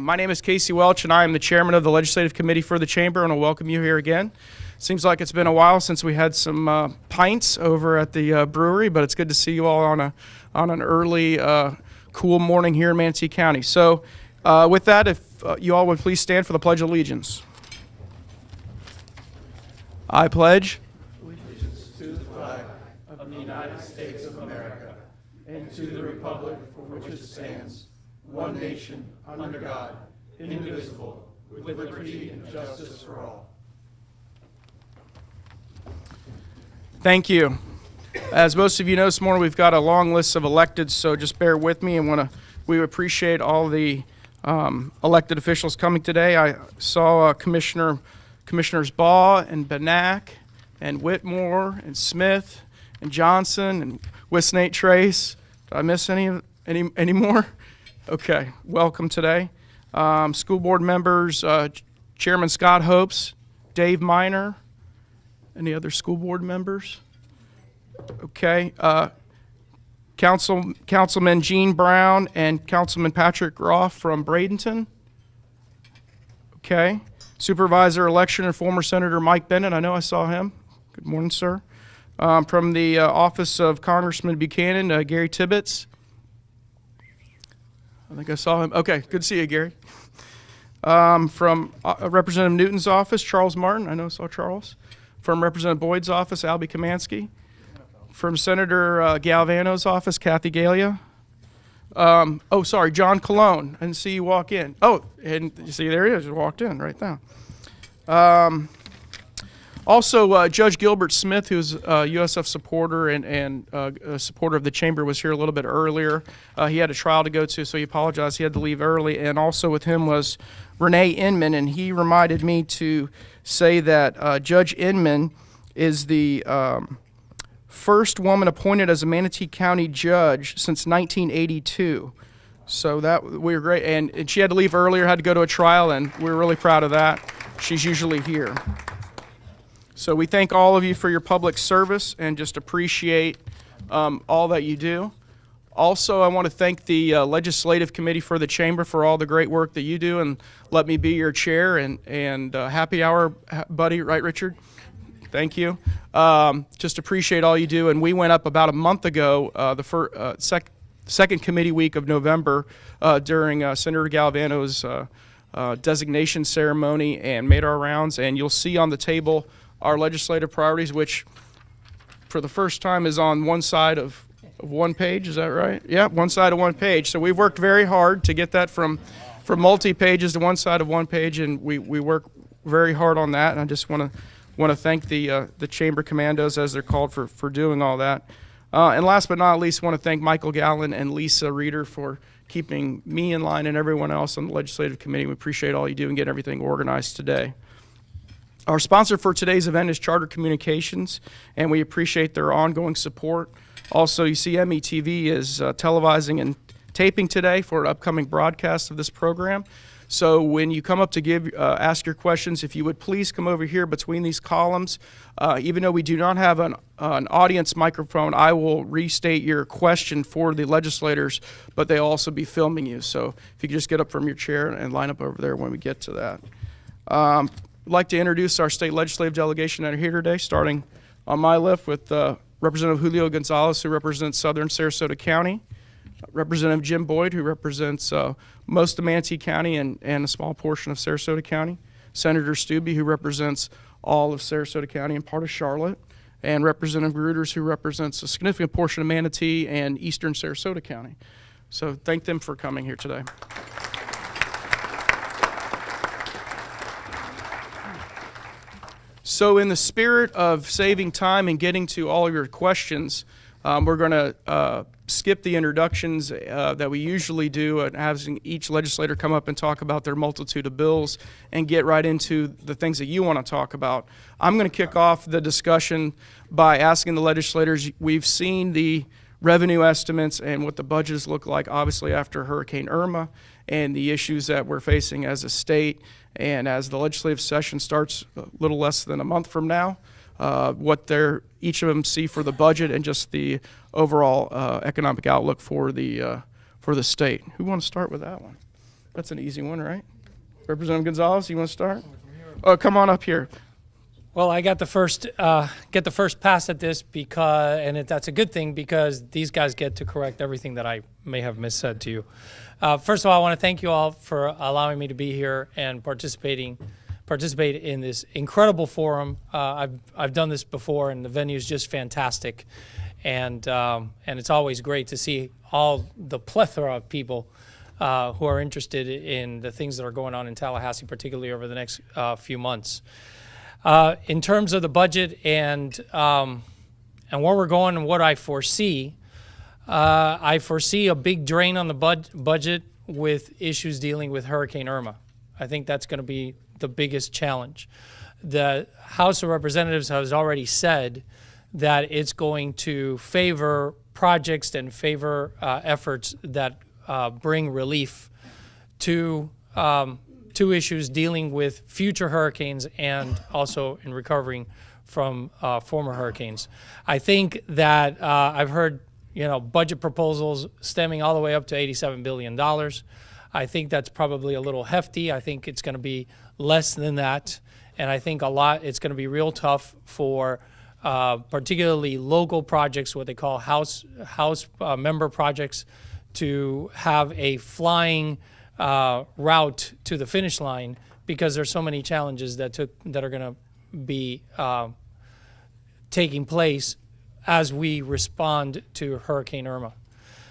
My name is Casey Welch, and I am the chairman of the Legislative Committee for the Chamber, and I welcome you here again. Seems like it's been a while since we had some pints over at the brewery, but it's good to see you all on an early, cool morning here in Manatee County. So with that, if you all would please stand for the Pledge of Allegiance. I pledge allegiance to the flag of the United States of America and to the republic for which it stands, one nation, under God, indivisible, with liberty and justice for all. Thank you. As most of you know, this morning we've got a long list of electeds, so just bear with me, and we appreciate all the elected officials coming today. I saw Commissioners Baugh and Benak and Whitmore and Smith and Johnson and Wisnate Trace. Did I miss any more? Okay, welcome today. School board members, Chairman Scott Hopes, Dave Miner. Any other school board members? Okay, Councilman Gene Brown and Councilman Patrick Groff from Bradenton. Okay, Supervisor election and former Senator Mike Bennett. I know I saw him. Good morning, sir. From the office of Congressman Buchanan, Gary Tibbetts. I think I saw him. Okay, good to see you, Gary. From Representative Newton's office, Charles Martin. I know I saw Charles. From Representative Boyd's office, Albie Kamansky. From Senator Galvano's office, Kathy Galea. John Colon. I didn't see you walk in. Oh, and you see, there he is. Just walked in right now. Also, Judge Gilbert Smith, who's a USF supporter and a supporter of the Chamber, was here a little bit earlier. He had a trial to go to, so he apologized. He had to leave early. And also with him was Renee Inman, and he reminded me to say that Judge Inman is the first woman appointed as a Manatee County judge since 1982. So that we were great. And she had to leave earlier, had to go to a trial, and we're really proud of that. She's usually here. So we thank all of you for your public service and just appreciate all that you do. Also, I want to thank the Legislative Committee for the Chamber for all the great work that you do, and let me be your chair, and happy hour, buddy, right, Richard? Thank you. Just appreciate all you do. And we went up about a month ago, the second committee week of November, during Senator Galvano's designation ceremony, and made our rounds. And you'll see on the table our legislative priorities, which for the first time is on one side of one page. Is that right? Yeah, one side of one page. So we've worked very hard to get that from multi-pages to one side of one page, and we work very hard on that. And I just want to thank the Chamber Commandos, as they're called, for doing all that. And last but not least, I want to thank Michael Gallen and Lisa Reeder for keeping me in line and everyone else on the Legislative Committee. We appreciate all you do and get everything organized today. Our sponsor for today's event is Charter Communications, and we appreciate their ongoing support. Also, you see METV is televising and taping today for an upcoming broadcast of this program. So when you come up to ask your questions, if you would please come over here between these columns. Even though we do not have an audience microphone, I will restate your question for the legislators, but they'll also be filming you. So if you could just get up from your chair and line up over there when we get to that. I'd like to introduce our state legislative delegation that are here today, starting on my left with Representative Julio Gonzalez, who represents Southern Sarasota County, Representative Jim Boyd, who represents most of Manatee County and a small portion of Sarasota County, Senator Stubbe, who represents all of Sarasota County and part of Charlotte, and Representative Gruters, who represents a significant portion of Manatee and eastern Sarasota County. So thank them for coming here today. So in the spirit of saving time and getting to all of your questions, we're going to skip the introductions that we usually do and having each legislator come up and talk about their multitude of bills and get right into the things that you want to talk about. I'm going to kick off the discussion by asking the legislators, we've seen the revenue estimates and what the budgets look like, obviously, after Hurricane Irma and the issues that we're facing as a state. And as the legislative session starts a little less than a month from now, what each of them see for the budget and just the overall economic outlook for the state. Who wants to start with that one? That's an easy one, right? Representative Gonzalez, you want to start? Oh, come on up here. Well, I got the first pass at this that's a good thing because these guys get to correct everything that I may have missaid to you. First of all, I want to thank you all for allowing me to be here and participate in this incredible forum. I've done this before, and the venue is just fantastic, and it's always great to see all the plethora of people who are interested in the things that are going on in Tallahassee, particularly over the next few months. In terms of the budget and where we're going and what I foresee a big drain on the budget with issues dealing with Hurricane Irma. I think that's going to be the biggest challenge. The House of Representatives has already said that it's going to favor projects and favor efforts that bring relief to issues dealing with future hurricanes and also in recovering from former hurricanes. I think that I've heard budget proposals stemming all the way up to $87 billion. I think that's probably a little hefty. I think it's going to be less than that. And I think it's going to be real tough for particularly local projects, what they call House member projects, to have a flying route to the finish line because there's so many challenges that are going to be taking place as we respond to Hurricane Irma.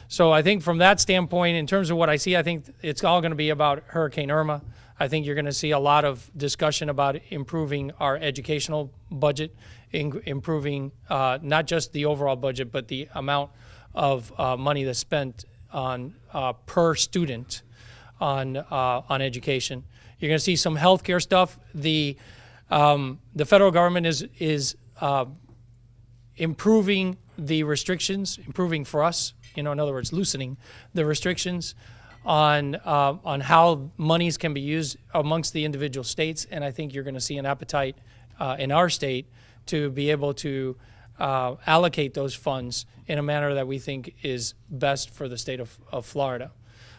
So I think from that standpoint, in terms of what I see, I think it's all going to be about Hurricane Irma. I think you're going to see a lot of discussion about improving our educational budget, improving not just the overall budget, but the amount of money that's spent on per student on education. You're going to see some healthcare stuff. The federal government is improving the restrictions, improving for us. In other words, loosening the restrictions on how monies can be used amongst the individual states, and I think you're going to see an appetite in our state to be able to allocate those funds in a manner that we think is best for the state of Florida.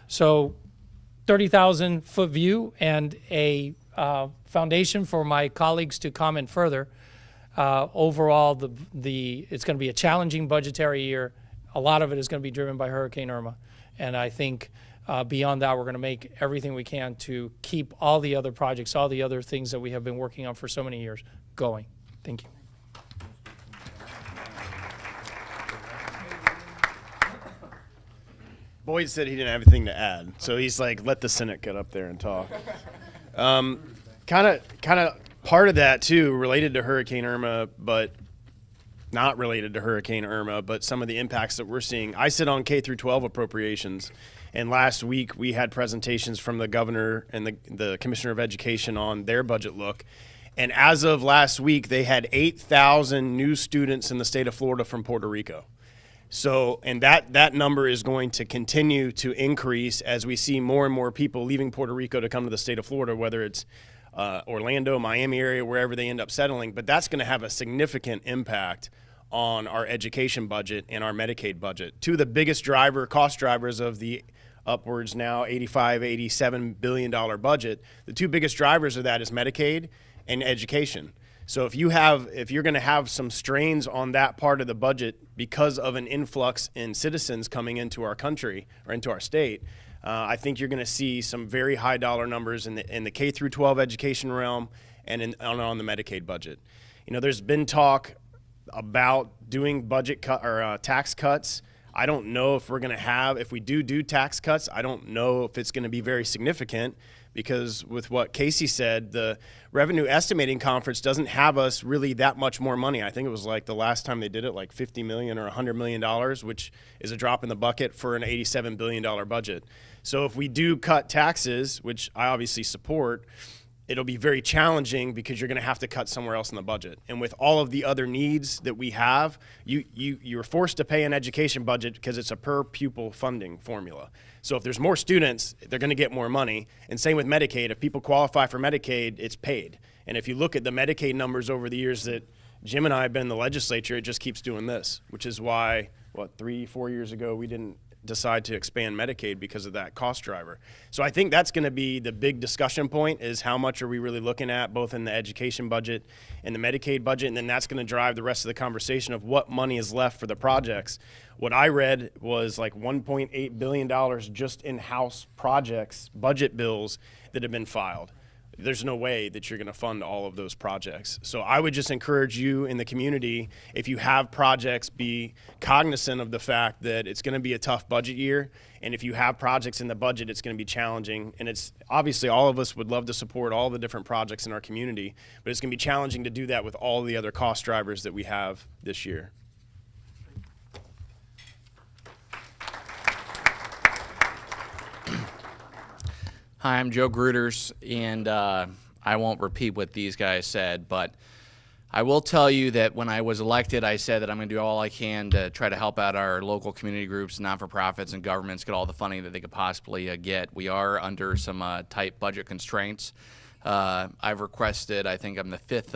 So 30,000-foot view and a foundation for my colleagues to comment further. Overall, it's going to be a challenging budgetary year. A lot of it is going to be driven by Hurricane Irma. And I think beyond that, we're going to make everything we can to keep all the other projects, all the other things that we have been working on for so many years going. Thank you. Boyd said he didn't have anything to add, so he's like, let the Senate get up there and talk. Kind of part of that, too, related to Hurricane Irma, but not related to Hurricane Irma, but some of the impacts that we're seeing. I sit on K through 12 appropriations, and last week we had presentations from the governor and the Commissioner of Education on their budget look. And as of last week, they had 8,000 new students in the state of Florida from Puerto Rico. So, and that number is going to continue to increase as we see more and more people leaving Puerto Rico to come to the state of Florida, whether it's Orlando, Miami area, wherever they end up settling. But that's going to have a significant impact on our education budget and our Medicaid budget. Two of the biggest cost drivers of the upwards now $85, $87 billion budget, the two biggest drivers of that is Medicaid and education. So if you're going to have some strains on that part of the budget because of an influx in citizens coming into our country or into our state, I think you're going to see some very high dollar numbers in the K through 12 education realm and on the Medicaid budget. There's been talk about doing budget cut or tax cuts. I don't know if we're going to if we do tax cuts, I don't know if it's going to be very significant because with what Casey said, the revenue estimating conference doesn't have us really that much more money. I think it was like the last time they did it, like $50 million or $100 million, which is a drop in the bucket for an $87 billion budget. So if we do cut taxes, which I obviously support, it'll be very challenging because you're going to have to cut somewhere else in the budget. And with all of the other needs that we have, you're forced to pay an education budget because it's a per pupil funding formula. So if there's more students, they're going to get more money. And same with Medicaid. If people qualify for Medicaid, it's paid. And if you look at the Medicaid numbers over the years that Jim and I have been in the legislature, it just keeps doing this, which is why, 3-4 years ago, we didn't decide to expand Medicaid because of that cost driver. So I think that's going to be the big discussion point, is how much are we really looking at both in the education budget and the Medicaid budget, and then that's going to drive the rest of the conversation of what money is left for the projects. What I read was like $1.8 billion just in House projects, budget bills that have been filed. There's no way that you're going to fund all of those projects. So I would just encourage you in the community, if you have projects, be cognizant of the fact that it's going to be a tough budget year. And if you have projects in the budget, it's going to be challenging. And it's obviously, all of us would love to support all the different projects in our community, but it's going to be challenging to do that with all the other cost drivers that we have this year. Hi, I'm Joe Gruters, and I won't repeat what these guys said, but I will tell you that when I was elected, I said that I'm going to do all I can to try to help out our local community groups, not-for-profits, and governments get all the funding that they could possibly get. We are under some tight budget constraints. I've requested, I think I'm the fifth,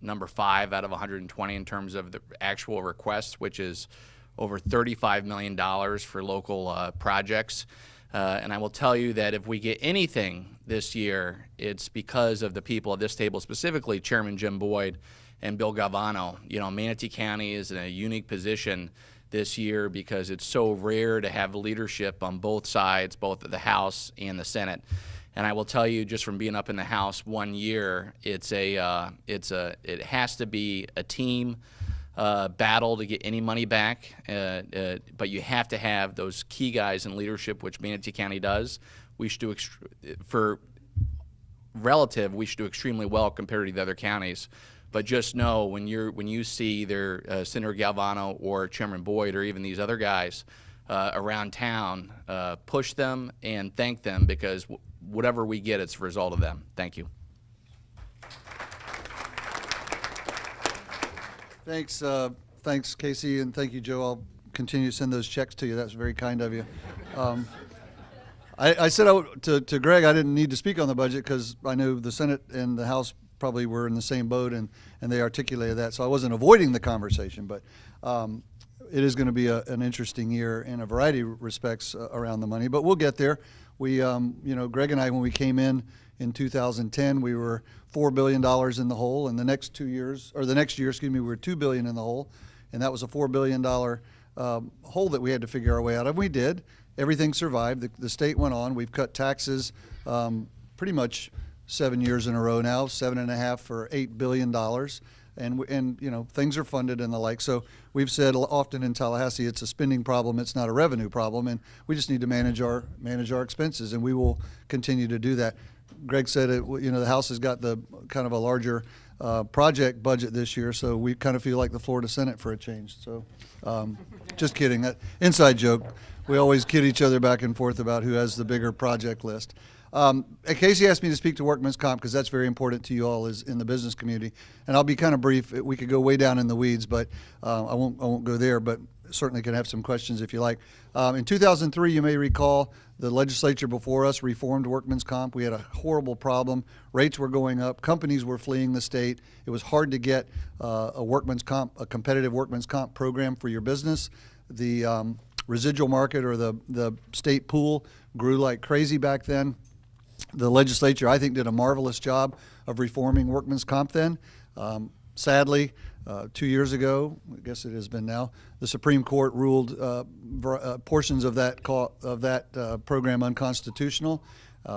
number 5 out of 120 in terms of the actual requests, which is over $35 million for local projects. And I will tell you that if we get anything this year, it's because of the people at this table, specifically Chairman Jim Boyd and Bill Galvano. You know, Manatee County is in a unique position this year because it's so rare to have leadership on both sides, both the House and the Senate. And I will tell you, just from being up in the House 1 year, it has to be a team battle to get any money back, but you have to have those key guys in leadership, which Manatee County does. We should do, we should do extremely well compared to the other counties. But just know, when you see either Senator Galvano or Chairman Boyd or even these other guys around town, push them and thank them, because whatever we get, it's a result of them. Thank you. Thanks, Casey, and thank you, Joe. I'll continue to send those checks to you. That's very kind of you. I said to Greg I didn't need to speak on the budget because I knew the Senate and the House probably were in the same boat, and they articulated that. So I wasn't avoiding the conversation, but it is going to be an interesting year in a variety of respects around the money. But we'll get there. We, Greg and I, when we came in 2010, we were $4 billion in the hole, and the next year, we were $2 billion in the hole, and that was a $4 billion hole that we had to figure our way out of. We did. Everything survived. The state went on. We've cut taxes pretty much 7 years in a row now, 7.5 or $8 billion, and things are funded and the like. So we've said often in Tallahassee, it's a spending problem. It's not a revenue problem, and we just need to manage our expenses, and we will continue to do that. Greg said the House has got the kind of a larger project budget this year, so we kind of feel like the Florida Senate for a change. So just kidding. Inside joke. We always kid each other back and forth about who has the bigger project list. Casey asked me to speak to workman's comp because that's very important to you all is in the business community. And I'll be kind of brief. We could go way down in the weeds, but I won't go there, but certainly can have some questions if you like. In 2003, you may recall, the legislature before us reformed workman's comp. We had a horrible problem. Rates were going up. Companies were fleeing the state. It was hard to get a competitive workman's comp program for your business. The residual market, or the state pool, grew like crazy back then. The legislature, I think, did a marvelous job of reforming workman's comp then. Sadly, 2 years ago, I guess it has been now, the Supreme Court ruled portions of that program unconstitutional.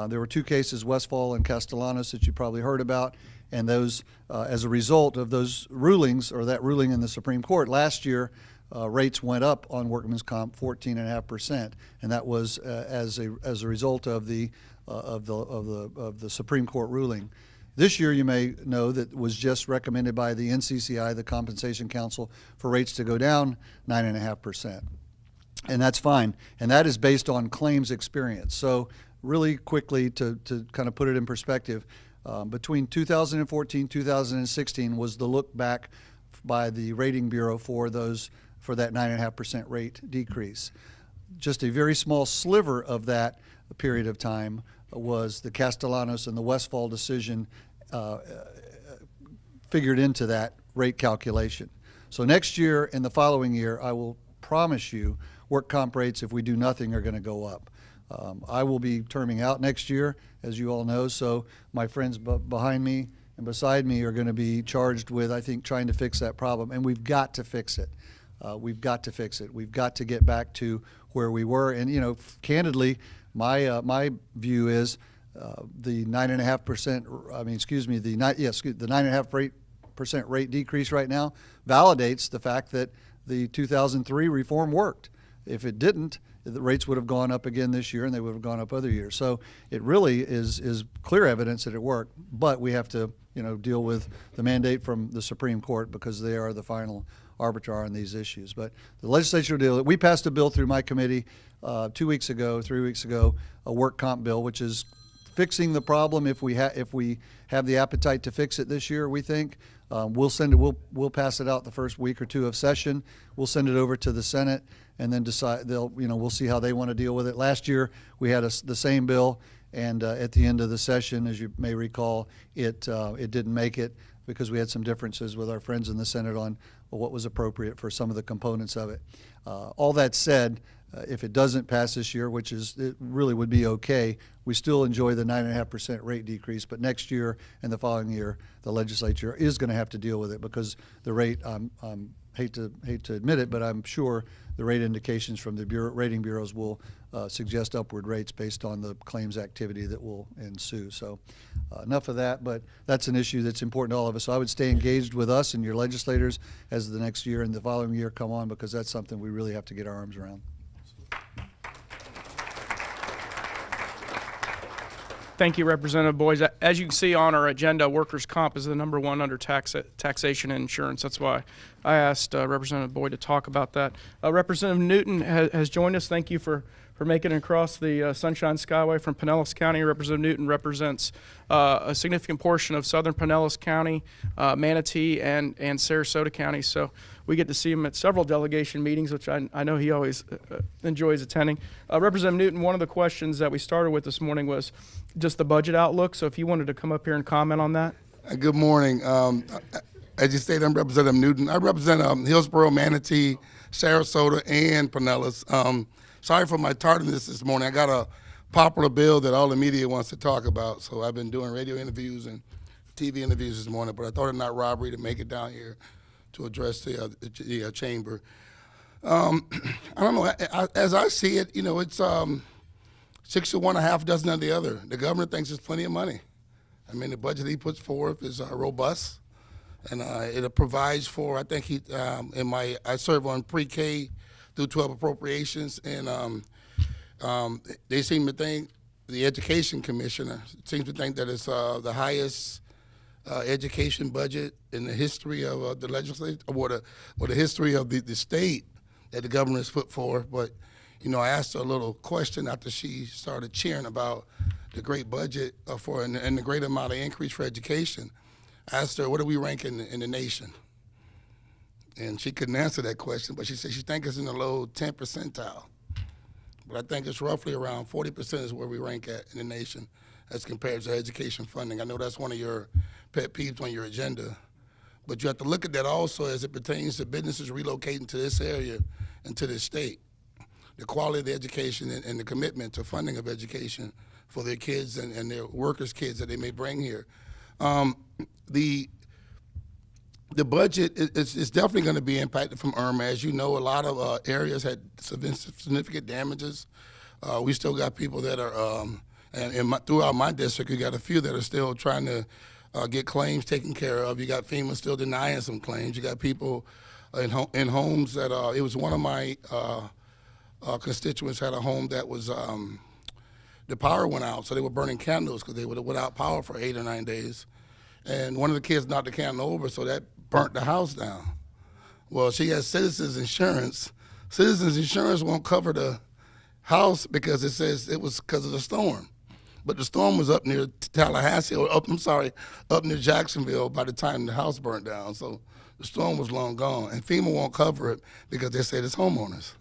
There were 2 cases, Westfall and Castellanos, that you probably heard about, and those, as a result of those rulings, or that ruling in the Supreme Court last year, rates went up on workman's comp 14.5%, and that was as a result of the Supreme Court ruling. This year, you may know that was just recommended by the NCCI, the Compensation Council, for rates to go down 9.5%. And that's fine. And that is based on claims experience. So really quickly, to kind of put it in perspective, between 2014 2016 was the look back by the Rating Bureau for that 9.5% rate decrease. Just a very small sliver of that period of time was the Castellanos and the Westfall decision figured into that rate calculation. So next year and the following year, I will promise you, work comp rates, if we do nothing, are going to go up. I will be terming out next year, as you all know, so my friends behind me and beside me are going to be charged with, I think, trying to fix that problem, and we've got to fix it. We've got to fix it. We've got to get back to where we were, and candidly, my view is the 9.5%. I mean, excuse me, the 9.5% rate decrease right now validates the fact that the 2003 reform worked. If it didn't, the rates would have gone up again this year, and they would have gone up other years. So it really is clear evidence that it worked. But we have to, deal with the mandate from the Supreme Court because they are the final arbiter on these issues. But the legislature will deal with it. We passed a bill through my committee 3 weeks ago, a work comp bill, which is fixing the problem if we have the appetite to fix it this year. We think we'll pass it out the first week or two of session. We'll send it over to the Senate and then decide. We'll see how they want to deal with it. Last year we had the same bill, and at the end of the session, as you may recall, it didn't make it because we had some differences with our friends in the Senate on what was appropriate for some of the components of it. All that said, if it doesn't pass this year, which it really would be okay, we still enjoy the 9.5% rate decrease. But next year and the following year, the legislature is going to have to deal with it because the rate, hate to admit it, but I'm sure the rate indications from the rating bureaus will suggest upward rates based on the claims activity that will ensue. So enough of that, but that's an issue that's important to all of us. So I would stay engaged with us and your legislators as the next year and the following year come on, because that's something we really have to get our arms around. Thank you, Representative Boyes. As you can see on our agenda, workers' comp is the #1 under taxation and insurance. That's why I asked Representative Boyd to talk about that. Representative Newton has joined us. Thank you for making it across the Sunshine Skyway from Pinellas County. Representative Newton represents a significant portion of southern Pinellas County, Manatee, and Sarasota County. So we get to see him at several delegation meetings, which I know he always enjoys attending. Representative Newton, one of the questions that we started with this morning was just the budget outlook. So if you wanted to come up here and comment on that. Good morning. As you stated, I'm Representative Newton. I represent Hillsborough, Manatee, Sarasota, and Pinellas. Sorry for my tardiness this morning. I got a popular bill that all the media wants to talk about, so I've been doing radio interviews and TV interviews this morning, but I thought it not robbery to make it down here to address the chamber. I don't know. As I see it, it's 6 to 1, a half dozen of the other. The governor thinks there's plenty of money. I mean, the budget he puts forth is robust, and it provides for. I think I serve on pre-K through 12 appropriations, and they seem to think, the education commissioner seems to think that it's the highest education budget in the history of the legislature, or the history of the state that the governor has put forth. But I asked her a little question after she started cheering about the great budget and the great amount of increase for education. I asked her, what do we rank in the nation? And she couldn't answer that question, but she said she thinks it's in the low 10th percentile. But I think it's roughly around 40% is where we rank at in the nation as compared to education funding. I know that's one of your pet peeves on your agenda. But you have to look at that also as it pertains to businesses relocating to this area and to this state. The quality of the education and the commitment to funding of education for their kids and their workers' kids that they may bring here. The budget is definitely going to be impacted from Irma. As you know, a lot of areas had significant damages. We still got people that are, throughout my district, you got a few that are still trying to get claims taken care of. You got FEMA still denying some claims. You got people in homes that it was one of my constituents had a home that was the power went out, so they were burning candles because they were without power for 8 or 9 days. And one of the kids knocked the candle over, so that burnt the house down. Well, she has Citizens Insurance. Citizens Insurance won't cover the house because it says it was because of the storm. But the storm was up near Tallahassee, or up near Jacksonville by the time the house burnt down. So the storm was long gone. And FEMA won't cover it because they said it's homeowners.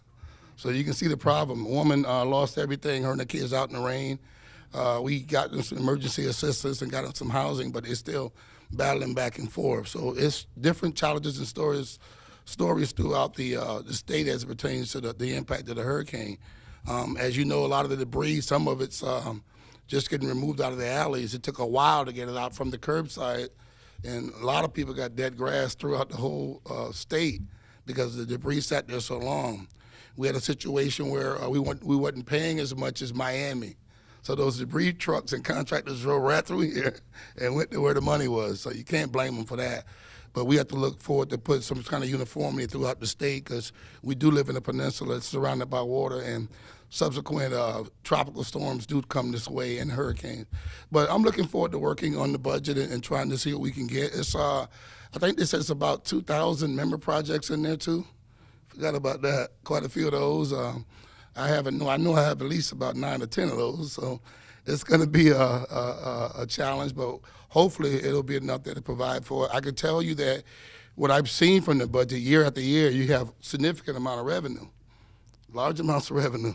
So you can see the problem. A woman lost everything, her and the kids out in the rain. We got them some emergency assistance and got them some housing, but they're still battling back and forth. So it's different challenges and stories throughout the state as it pertains to the impact of the hurricane. As you know, a lot of the debris, some of it's just getting removed out of the alleys. It took a while to get it out from the curbside, and a lot of people got dead grass throughout the whole state because the debris sat there so long. We had a situation where we wasn't paying as much as Miami. So those debris trucks and contractors drove right through here and went to where the money was. So you can't blame them for that. But we have to look forward to put some kind of uniformity throughout the state because we do live in a peninsula that's surrounded by water, and subsequent tropical storms do come this way and hurricanes. But I'm looking forward to working on the budget and trying to see what we can get. It's I think they said it's about 2,000 member projects in there too. Forgot about that. Quite a few of those. I know I have at least about 9 or 10 of those. So it's going to be a challenge, but hopefully it'll be enough there to provide for it. I can tell you that what I've seen from the budget year after year, you have significant amount of revenue, large amounts of revenue,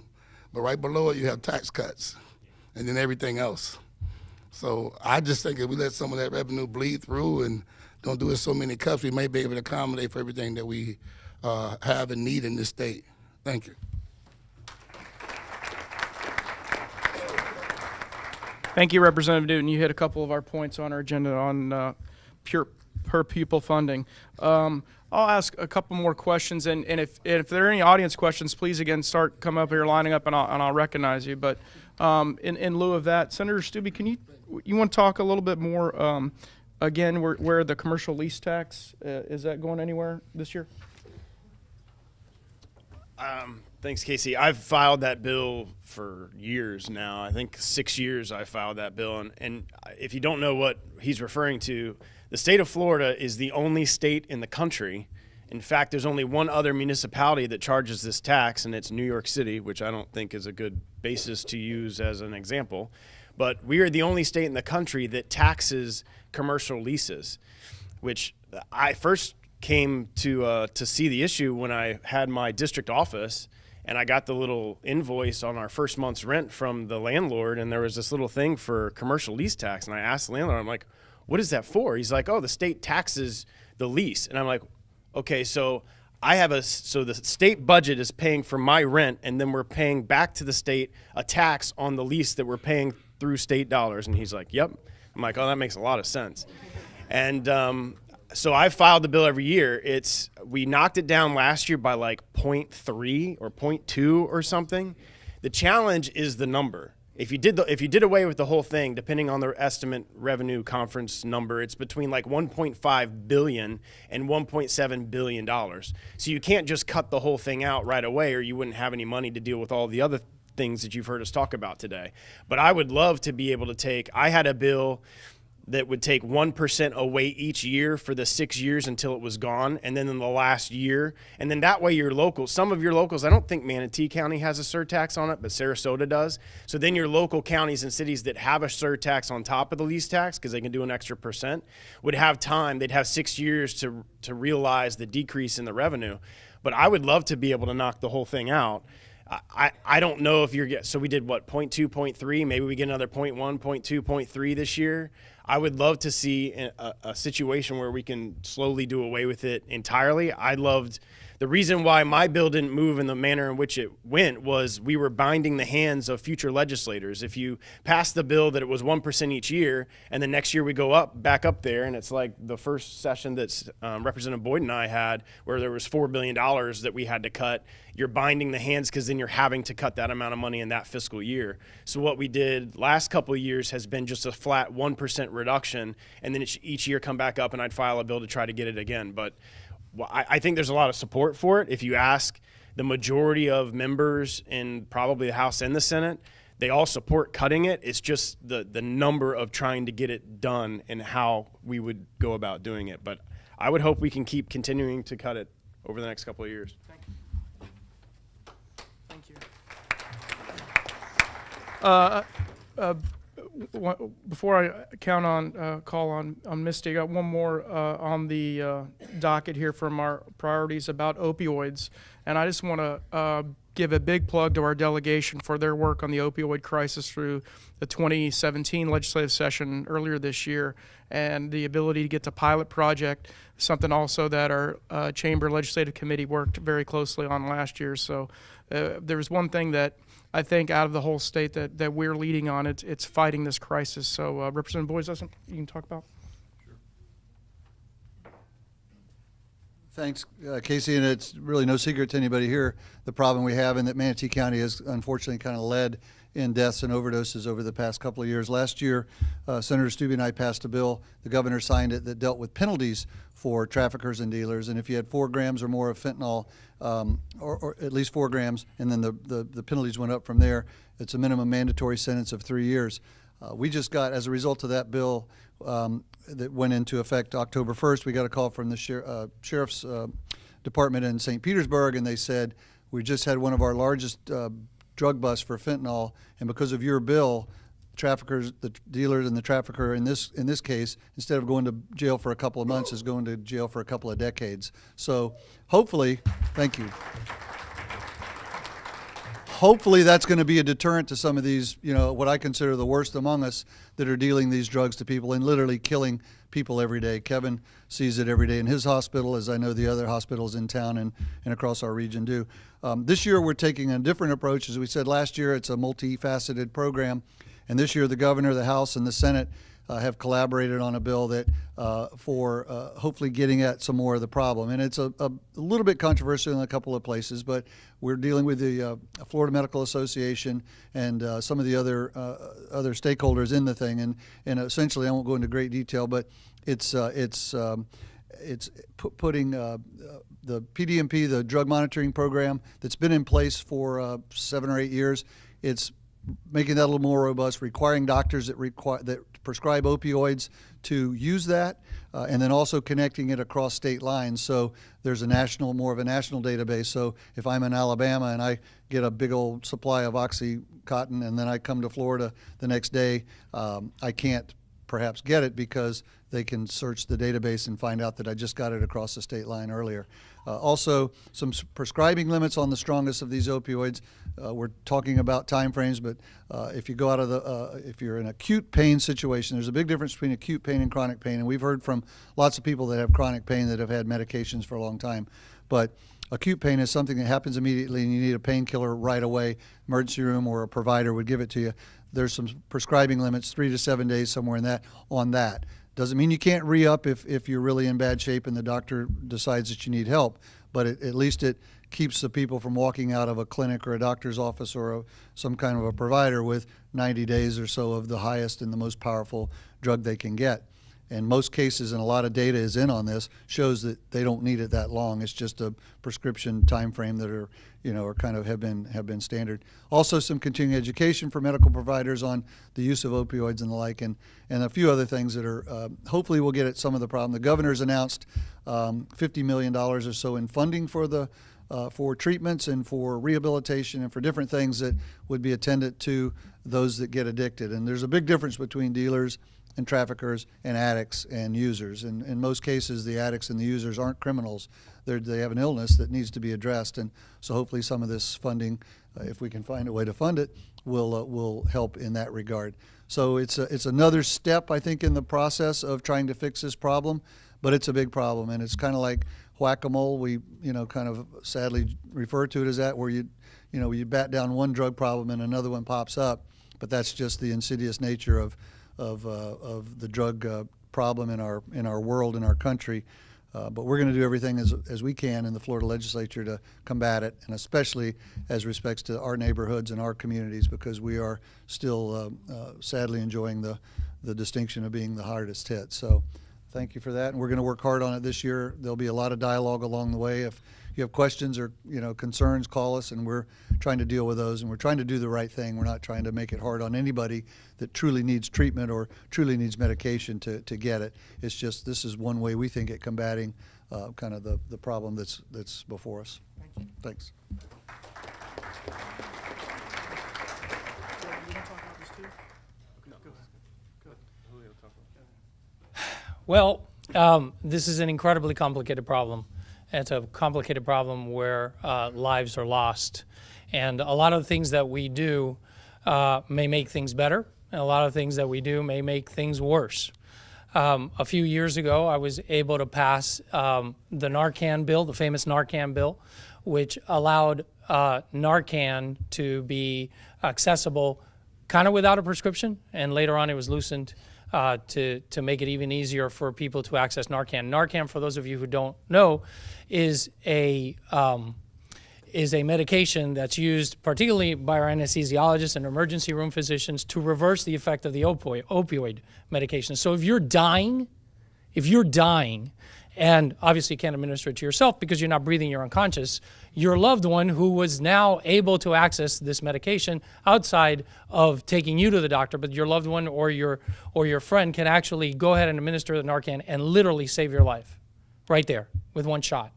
but right below it you have tax cuts and then everything else. So I just think if we let some of that revenue bleed through and don't do it so many cuts, we may be able to accommodate for everything that we have and need in this state. Thank you. Thank you, Representative Newton. You hit a couple of our points on our agenda on pure per pupil funding. I'll ask a couple more questions, and if there are any audience questions, please again come up here, lining up, and I'll recognize you. But in lieu of that, Senator Stubbe, you want to talk a little bit more again where the commercial lease tax is that going anywhere this year? Thanks, Casey. I've filed that bill for years now. I think 6 years I filed that bill. And if you don't know what he's referring to, the state of Florida is the only state in the country. In fact, there's only one other municipality that charges this tax, and it's New York City, which I don't think is a good basis to use as an example. But we are the only state in the country that taxes commercial leases, which I first came to see the issue when I had my district office, and I got the little invoice on our first month's rent from the landlord, and there was this little thing for commercial lease tax. And I asked the landlord, I'm like, what is that for? He's like, oh, the state taxes the lease. And I'm like, okay, so so the state budget is paying for my rent, and then we're paying back to the state a tax on the lease that we're paying through state dollars. And he's like, yep. I'm like, oh, that makes a lot of sense. And so I filed the bill every year. We knocked it down last year by like 0.3 or 0.2 or something. The challenge is the number. If you did away with the whole thing, depending on the estimate revenue conference number, it's between like 1.5 billion and 1.7 billion dollars. So you can't just cut the whole thing out right away, or you wouldn't have any money to deal with all the other things that you've heard us talk about today. But I would love to be able to I had a bill that would take 1% away each year for the 6 years until it was gone, and then in the last year. And then that way some of your locals, I don't think Manatee County has a surtax on it, but Sarasota does. So then your local counties and cities that have a surtax on top of the lease tax, because they can do an extra percent, would have time. They'd have 6 years to realize the decrease in the revenue. But I would love to be able to knock the whole thing out. I don't know if so we did what, 0.2, 0.3, maybe we get another 0.1, 0.2, 0.3 this year. I would love to see a situation where we can slowly do away with it entirely. The reason why my bill didn't move in the manner in which it went was we were binding the hands of future legislators. If you pass the bill that it was 1% each year, and the next year we go back up there, and it's like the first session that Representative Boyd and I had, where there was $4 billion that we had to cut, you're binding the hands because then you're having to cut that amount of money in that fiscal year. So what we did last couple of years has been just a flat 1% reduction, and then each year come back up, and I'd file a bill to try to get it again. But I think there's a lot of support for it. If you ask the majority of members in probably the House and the Senate, they all support cutting it. It's just the number of trying to get it done and how we would go about doing it. But I would hope we can keep continuing to cut it over the next couple of years. Thank you. Before I call on Misty, I got one more on the docket here from our priorities about opioids, and I just want to give a big plug to our delegation for their work on the opioid crisis through the 2017 legislative session earlier this year, and the ability to get to pilot project, something also that our Chamber Legislative Committee worked very closely on last year. So there was one thing that I think out of the whole state that we're leading on, it's fighting this crisis. So Representative Boyd, is that something you can talk about? Thanks, Casey, and it's really no secret to anybody here the problem we have, and that Manatee County has unfortunately kind of led in deaths and overdoses over the past couple of years. Last year, Senator Stubbe and I passed a bill, the governor signed it, that dealt with penalties for traffickers and dealers, and if you had 4 grams or more of fentanyl, or at least 4 grams, and then the penalties went up from there, it's a minimum mandatory sentence of 3 years. We just got, as a result of that bill, that went into effect October 1st, we got a call from the Sheriff's Department in St. Petersburg, and they said, we just had one of our largest drug busts for fentanyl, and because of your bill, traffickers, the dealers and the trafficker in this case, instead of going to jail for a couple of months, is going to jail for a couple of decades. So hopefully, thank you. Hopefully that's going to be a deterrent to some of these, what I consider the worst among us that are dealing these drugs to people and literally killing people every day. Kevin sees it every day in his hospital, as I know the other hospitals in town and across our region do. This year we're taking a different approach. As we said last year, it's a multifaceted program. And this year the governor, the House, and the Senate have collaborated on a bill that for hopefully getting at some more of the problem. And it's a little bit controversial in a couple of places, but we're dealing with the Florida Medical Association and some of the other stakeholders in the thing. And essentially, I won't go into great detail, but it's putting the PDMP, the drug monitoring program that's been in place for 7 or 8 years. It's making that a little more robust, requiring doctors that prescribe opioids to use that, and then also connecting it across state lines. So there's more of a national database. So if I'm in Alabama and I get a big old supply of Oxycontin and then I come to Florida the next day, I can't perhaps get it because they can search the database and find out that I just got it across the state line earlier. Also, some prescribing limits on the strongest of these opioids. We're talking about time frames, but if you go out of if you're in an acute pain situation, there's a big difference between acute pain and chronic pain, and we've heard from lots of people that have chronic pain that have had medications for a long time. But acute pain is something that happens immediately, and you need a painkiller right away. Emergency room or a provider would give it to you. There's some prescribing limits, 3 to 7 days, somewhere in that, on that. Doesn't mean you can't re-up if you're really in bad shape and the doctor decides that you need help, but at least it keeps the people from walking out of a clinic or a doctor's office or some kind of a provider with 90 days or so of the highest and the most powerful drug they can get. In most cases, and a lot of data is in on this, shows that they don't need it that long. It's just a prescription time frame that are kind of have been standard. Also, some continuing education for medical providers on the use of opioids and the like, and a few other things that are hopefully will get at some of the problem. The governor's announced $50 million or so in funding for treatments and for rehabilitation and for different things that would be attendant to those that get addicted. And there's a big difference between dealers and traffickers and addicts and users. And in most cases, the addicts and the users aren't criminals. They have an illness that needs to be addressed. And so hopefully some of this funding, if we can find a way to fund it, will help in that regard. So it's another step, I think, in the process of trying to fix this problem, but it's a big problem. And it's kind of like whack-a-mole. We, kind of sadly refer to it as that, where you bat down one drug problem and another one pops up. But that's just the insidious nature of the drug problem in our world, in our country. But we're going to do everything as we can in the Florida legislature to combat it, and especially as respects to our neighborhoods and our communities, because we are still sadly enjoying the distinction of being the hardest hit. So thank you for that. And we're going to work hard on it this year. There'll be a lot of dialogue along the way. If you have questions or concerns, call us, and we're trying to deal with those. And we're trying to do the right thing. We're not trying to make it hard on anybody that truly needs treatment or truly needs medication to get it. It's just this is one way we think at combating kind of the problem that's before us. Thank you. Thanks. Well, this is an incredibly complicated problem. It's a complicated problem where lives are lost. And a lot of the things that we do may make things better, and a lot of things that we do may make things worse. A few years ago, I was able to pass the Narcan Bill, the famous Narcan Bill, which allowed Narcan to be accessible kind of without a prescription, and later on it was loosened to make it even easier for people to access Narcan. Narcan, for those of you who don't know, is a medication that's used particularly by our anesthesiologists and emergency room physicians to reverse the effect of the opioid medication. So if you're dying, and obviously you can't administer it to yourself because you're not breathing, you're unconscious, your loved one who was now able to access this medication outside of taking you to the doctor, but your loved one or your friend can actually go ahead and administer the Narcan and literally save your life right there with one shot.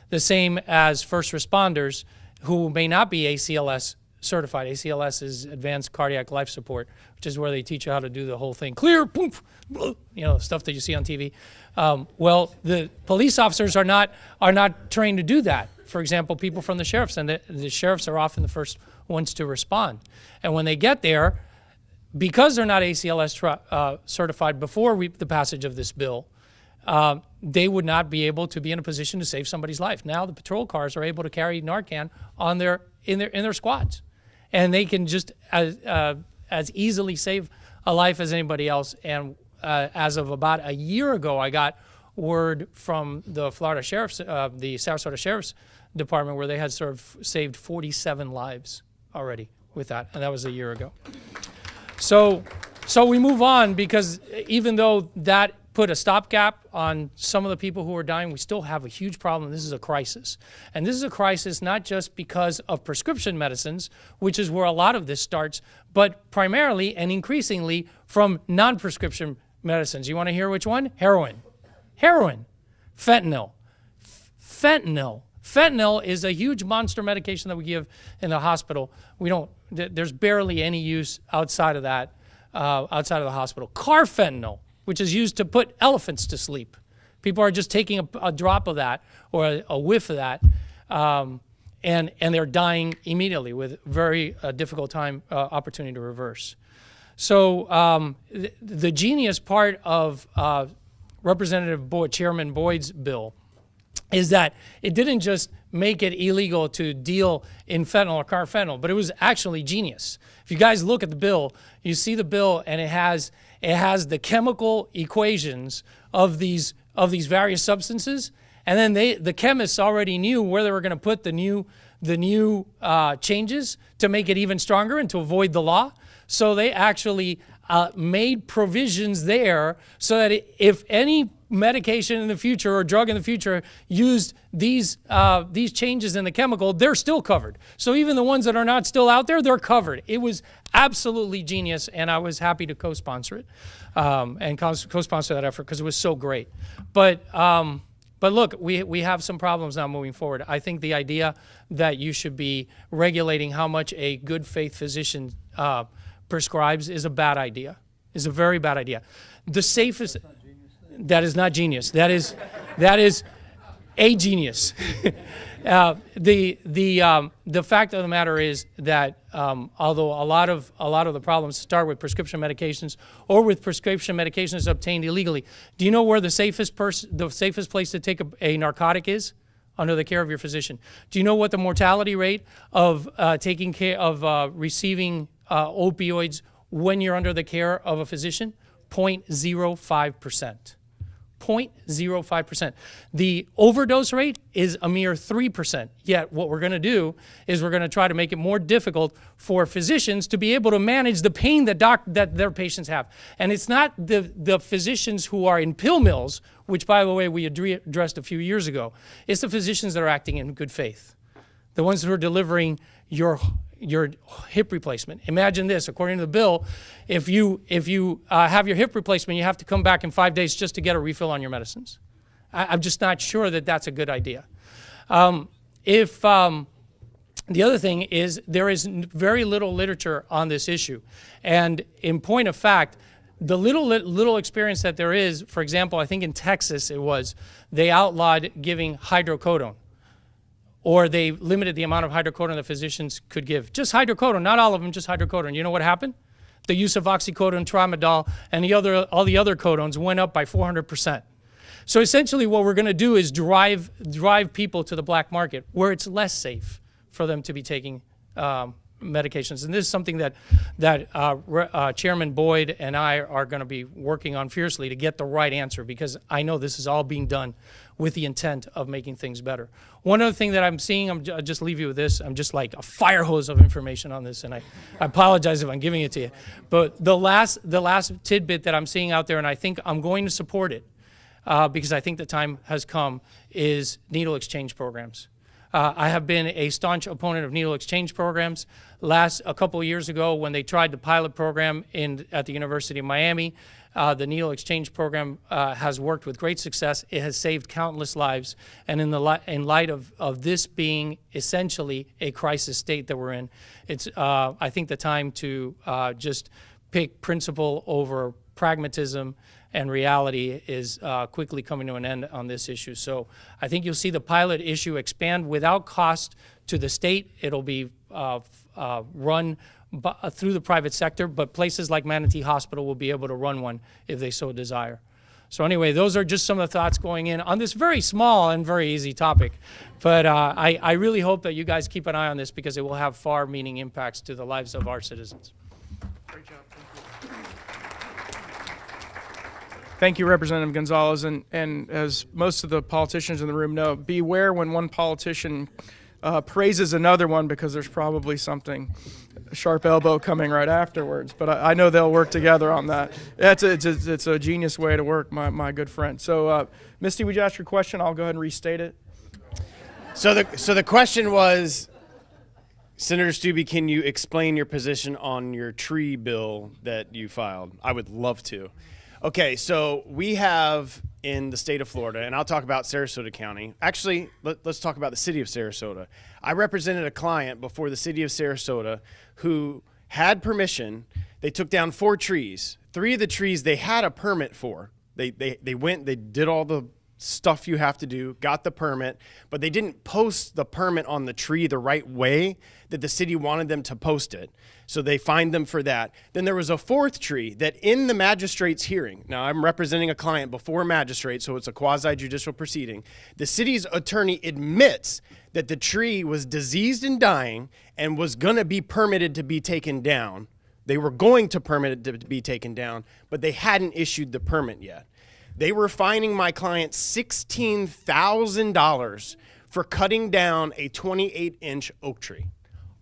The same as first responders who may not be ACLS certified. ACLS is Advanced Cardiac Life Support, which is where they teach you how to do the whole thing. Clear, poof, stuff that you see on TV. Well, the police officers are not trained to do that. For example, people from the sheriffs, and the sheriffs are often the first ones to respond. And when they get there, because they're not ACLS certified before the passage of this bill, they would not be able to be in a position to save somebody's life. Now the patrol cars are able to carry Narcan in their squads, and they can just as easily save a life as anybody else. And as of about a year ago, I got word from the Florida Sheriff's, the Sarasota Sheriff's Department, where they had sort of saved 47 lives already with that, and that was a year ago. So we move on, because even though that put a stopgap on some of the people who are dying, we still have a huge problem. This is a crisis. And this is a crisis not just because of prescription medicines, which is where a lot of this starts, but primarily and increasingly from non-prescription medicines. You want to hear which one? Heroin. Fentanyl. Fentanyl is a huge monster medication that we give in the hospital. There's barely any use outside of that, outside of the hospital. Carfentanil, which is used to put elephants to sleep. People are just taking a drop of that or a whiff of that, and they're dying immediately with very difficult opportunity to reverse. So the genius part of Chairman Boyd's bill is that it didn't just make it illegal to deal in fentanyl or carfentanil, but it was actually genius. If you guys look at the bill, you see the bill, and it has the chemical equations of these various substances, and then the chemists already knew where they were going to put the new changes to make it even stronger and to avoid the law. So they actually made provisions there so that if any medication in the future or drug in the future used these changes in the chemical, they're still covered. So even the ones that are not still out there, they're covered. It was absolutely genius, and I was happy to co-sponsor it and co-sponsor that effort because it was so great. But look, we have some problems now moving forward. I think the idea that you should be regulating how much a good faith physician prescribes is a bad idea, is a very bad idea. The safest... That is not genius. That is a genius. The fact of the matter is that although a lot of the problems start with prescription medications or with prescription medications obtained illegally, do you know where the safest place to take a narcotic is? Under the care of your physician. Do you know what the mortality rate of receiving opioids when you're under the care of a physician? 0.05%. 0.05%. The overdose rate is a mere 3%. Yet what we're going to do is we're going to try to make it more difficult for physicians to be able to manage the pain that their patients have. And it's not the physicians who are in pill mills, which, by the way, we addressed a few years ago. It's the physicians that are acting in good faith, the ones who are delivering your hip replacement. Imagine this: according to the bill, if you have your hip replacement, you have to come back in 5 days just to get a refill on your medicines. I'm just not sure that that's a good idea. The other thing is there is very little literature on this issue, and in point of fact, the little experience that there is, for example, I think in Texas they outlawed giving hydrocodone, or they limited the amount of hydrocodone that physicians could give. Just hydrocodone, not all of them, just hydrocodone. You know what happened? The use of oxycodone, tramadol, and all the other codones went up by 400%. So essentially what we're going to do is drive people to the black market where it's less safe for them to be taking medications. And this is something that Chairman Boyd and I are going to be working on fiercely to get the right answer, because I know this is all being done with the intent of making things better. One other thing that I'm seeing, I'll just leave you with this. I'm just like a fire hose of information on this, and I apologize if I'm giving it to you. But the last tidbit that I'm seeing out there, and I think I'm going to support it because I think the time has come, is needle exchange programs. I have been a staunch opponent of needle exchange programs. A couple of years ago, when they tried the pilot program at the University of Miami, the needle exchange program has worked with great success. It has saved countless lives. And in light of this being essentially a crisis state that we're in, it's I think the time to just pick principle over pragmatism and reality is quickly coming to an end on this issue. So I think you'll see the pilot issue expand without cost to the state. It'll be run through the private sector, but places like Manatee Hospital will be able to run one if they so desire. So anyway, those are just some of the thoughts going in on this very small and very easy topic. But I really hope that you guys keep an eye on this, because it will have far-reaching impacts to the lives of our citizens. Great job. Thank you, Representative Gonzalez. And as most of the politicians in the room know, beware when one politician praises another one, because there's probably something, a sharp elbow coming right afterwards. But I know they'll work together on that. It's a genius way to work, my good friend. So, Misty, would you ask your question? I'll go ahead and restate it. So the question was, Senator Stubbe, can you explain your position on your tree bill that you filed? I would love to. Okay, so we have in the state of Florida, and I'll talk about Sarasota County. Actually, let's talk about the city of Sarasota. I represented a client before the city of Sarasota who had permission. They took down 4 trees. 3 of the trees they had a permit for. They went, they did all the stuff you have to do, got the permit, but they didn't post the permit on the tree the right way that the city wanted them to post it. So they fined them for that. Then there was a 4th tree that in the magistrate's hearing, now I'm representing a client before a magistrate, so it's a quasi-judicial proceeding. The city's attorney admits that the tree was diseased and dying and was going to be permitted to be taken down. They were going to permit it to be taken down, but they hadn't issued the permit yet. They were fining my client $16,000 for cutting down a 28-inch oak tree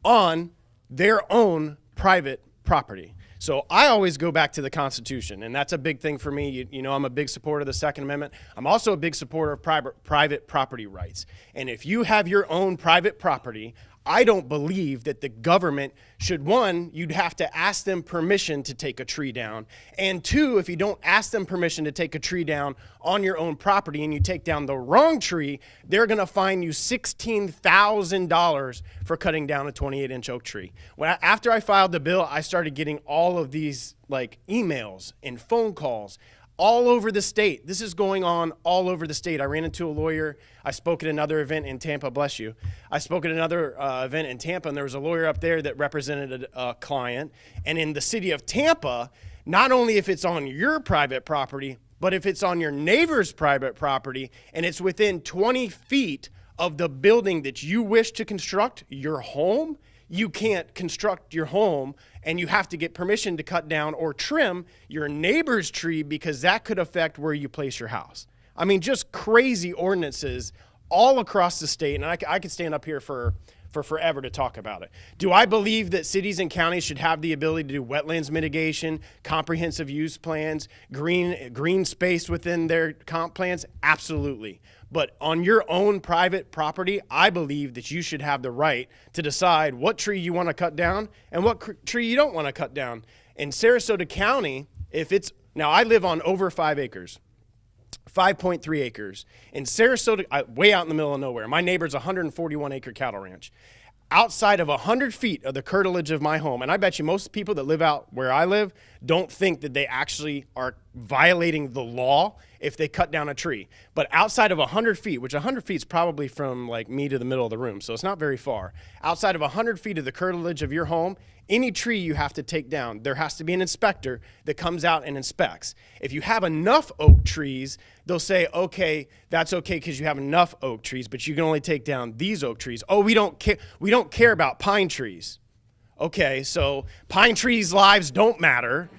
on their own private property. So I always go back to the Constitution, and that's a big thing for me. You know, I'm a big supporter of the Second Amendment. I'm also a big supporter of private property rights. And if you have your own private property, I don't believe that the government should, 1, you'd have to ask them permission to take a tree down. And 2, if you don't ask them permission to take a tree down on your own property and you take down the wrong tree, they're going to fine you $16,000 for cutting down a 28-inch oak tree. After I filed the bill, I started getting all of these like emails and phone calls all over the state. This is going on all over the state. I ran into a lawyer. I spoke at another event in Tampa, bless you. I spoke at another event in Tampa, and there was a lawyer up there that represented a client. And in the city of Tampa, not only if it's on your private property, but if it's on your neighbor's private property, and it's within 20 feet of the building that you wish to construct, your home, you can't construct your home and you have to get permission to cut down or trim your neighbor's tree because that could affect where you place your house. I mean, just crazy ordinances all across the state, and I could stand up here for forever to talk about it. Do I believe that cities and counties should have the ability to do wetlands mitigation, comprehensive use plans, green space within their comp plans? Absolutely. But on your own private property, I believe that you should have the right to decide what tree you want to cut down and what tree you don't want to cut down. In Sarasota County, now I live on over 5 acres. 5.3 acres. In Sarasota, way out in the middle of nowhere. My neighbor's a 141-acre cattle ranch. Outside of 100 feet of the curtilage of my home, and I bet you most people that live out where I live don't think that they actually are violating the law if they cut down a tree. But outside of 100 feet, which 100 feet is probably from like me to the middle of the room, so it's not very far. Outside of 100 feet of the curtilage of your home, any tree you have to take down, there has to be an inspector that comes out and inspects. If you have enough oak trees, they'll say, okay, that's okay because you have enough oak trees, but you can only take down these oak trees. Oh, we don't care about pine trees. Okay, so pine trees' lives don't matter,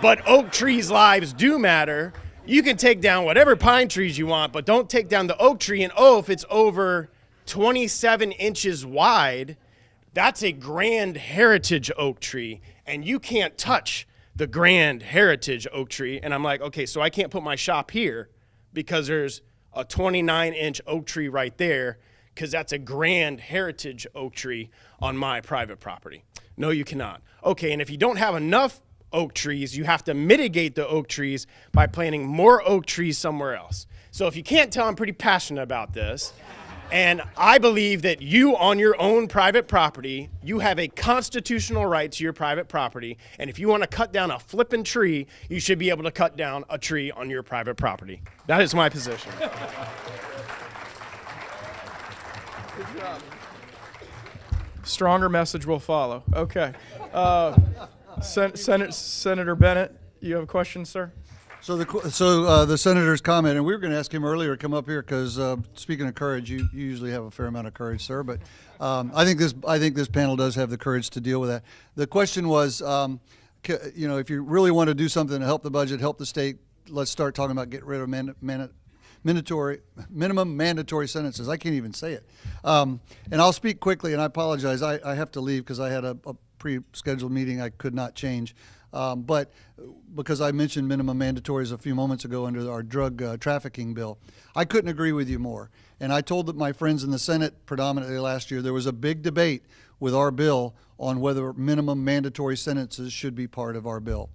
but oak trees' lives do matter. You can take down whatever pine trees you want, but don't take down the oak tree. And if it's over 27 inches wide, that's a grand heritage oak tree, and you can't touch the grand heritage oak tree. And I'm like, okay, so I can't put my shop here because there's a 29-inch oak tree right there because that's a grand heritage oak tree on my private property. No, you cannot. Okay, and if you don't have enough oak trees, you have to mitigate the oak trees by planting more oak trees somewhere else. So if you can't tell, I'm pretty passionate about this. And I believe that you, on your own private property, you have a constitutional right to your private property. And if you want to cut down a flippin' tree, you should be able to cut down a tree on your private property. That is my position. Stronger message will follow. Okay. Senator Bennett, you have a question, sir? So the senator's comment, and we were going to ask him earlier to come up here because speaking of courage, you usually have a fair amount of courage, sir. But I think this panel does have the courage to deal with that. The question was, if you really want to do something to help the budget, help the state, let's start talking about get rid of minimum mandatory sentences. I can't even say it. And I'll speak quickly, and I apologize. I have to leave because I had a pre-scheduled meeting I could not change. But because I mentioned minimum mandatories a few moments ago under our drug trafficking bill, I couldn't agree with you more. And I told my friends in the Senate predominantly last year, there was a big debate with our bill on whether minimum mandatory sentences should be part of our bill.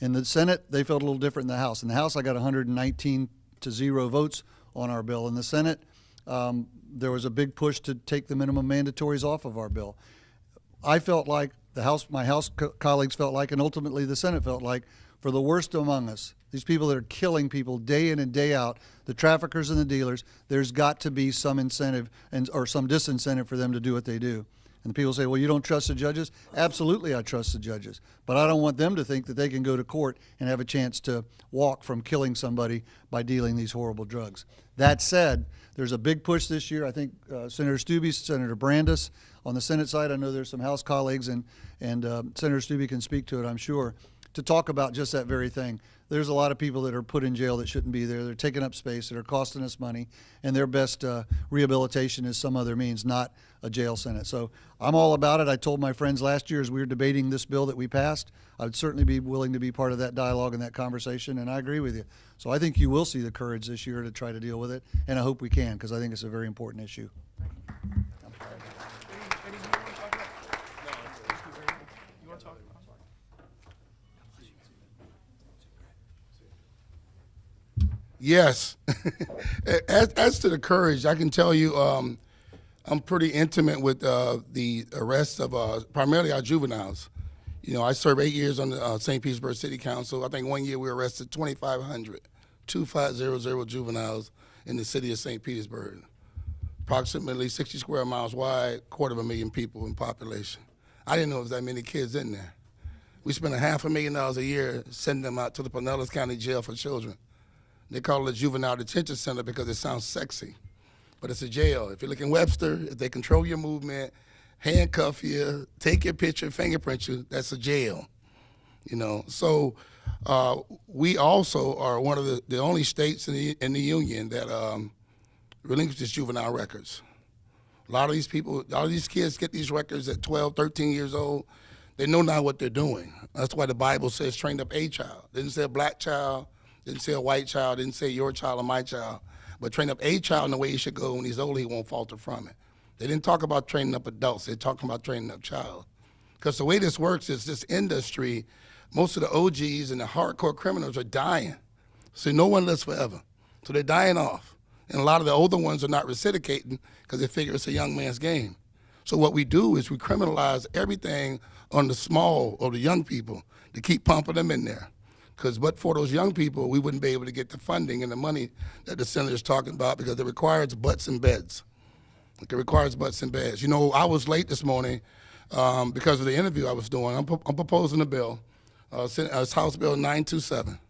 In the Senate, they felt a little different than the House. In the House, I got 119 to 0 votes on our bill. In the Senate, there was a big push to take the minimum mandatories off of our bill. I felt like my House colleagues felt like, and ultimately the Senate felt like, for the worst among us, these people that are killing people day in and day out, the traffickers and the dealers, there's got to be some incentive or some disincentive for them to do what they do. And people say, well, you don't trust the judges? Absolutely, I trust the judges. But I don't want them to think that they can go to court and have a chance to walk from killing somebody by dealing these horrible drugs. That said, there's a big push this year. I think Senator Stubbe, Senator Brandes on the Senate side, I know there's some House colleagues, and Senator Stubbe can speak to it, I'm sure, to talk about just that very thing. There's a lot of people that are put in jail that shouldn't be there. They're taking up space, that are costing us money, and their best rehabilitation is some other means, not a jail sentence. So I'm all about it. I told my friends last year as we were debating this bill that we passed, I would certainly be willing to be part of that dialogue and that conversation, and I agree with you. So I think you will see the courage this year to try to deal with it, and I hope we can, because I think it's a very important issue. Yes. As to the courage, I can tell you I'm pretty intimate with the arrest of primarily our juveniles. You know, I served 8 years on the St. Petersburg City Council. I think 1 year we arrested 2,500 juveniles in the city of St. Petersburg. Approximately 60 square miles wide, 250,000 people in population. I didn't know there was that many kids in there. We spent $500,000 a year sending them out to the Pinellas County Jail for Children. They call it a juvenile detention center because it sounds sexy, but it's a jail. If you look in Webster, if they control your movement, handcuff you, take your picture, fingerprint you, that's a jail. You know, so we also are one of the only states in the union that relinquishes juvenile records. A lot of these people, a lot of these kids get these records at 12, 13 years old. They know now what they're doing. That's why the Bible says train up a child. It didn't say a black child, didn't say a white child, didn't say your child or my child, but train up a child in the way he should go. When he's older, he won't falter from it. They didn't talk about training up adults. They're talking about training up child. Because the way this works is this industry, most of the OGs and the hardcore criminals are dying. So no one lives forever. So they're dying off. And a lot of the older ones are not recidicating because they figure it's a young man's game. So what we do is we criminalize everything on the small or the young people to keep pumping them in there. Because but for those young people, we wouldn't be able to get the funding and the money that the senator's talking about because it requires butts and beds. It requires butts and beds. You know, I was late this morning because of the interview I was doing. I'm proposing a bill. It's House Bill 927.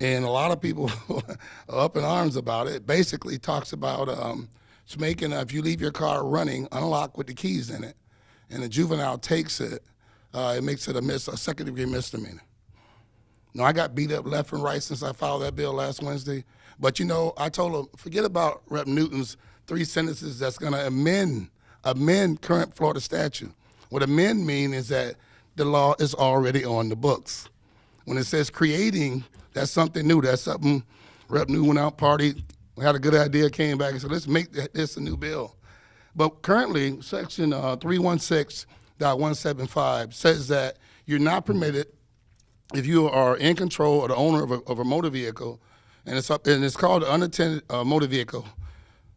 And a lot of people are up in arms about it. It basically talks about it's making, if you leave your car running, unlocked with the keys in it, and the juvenile takes it, it makes it a second-degree misdemeanor. Now, I got beat up left and right since I filed that bill last Wednesday. But, you know, I told him, forget about Rep. Newton's 3 sentences that's going to amend current Florida statute. What amend mean is that the law is already on the books. When it says creating, that's something new. That's something Rep. Newton went out, party, had a good idea, came back and said, let's make this a new bill. But currently, Section 316.175 says that you're not permitted if you are in control or the owner of a motor vehicle, and it's called the Unattended Motor Vehicle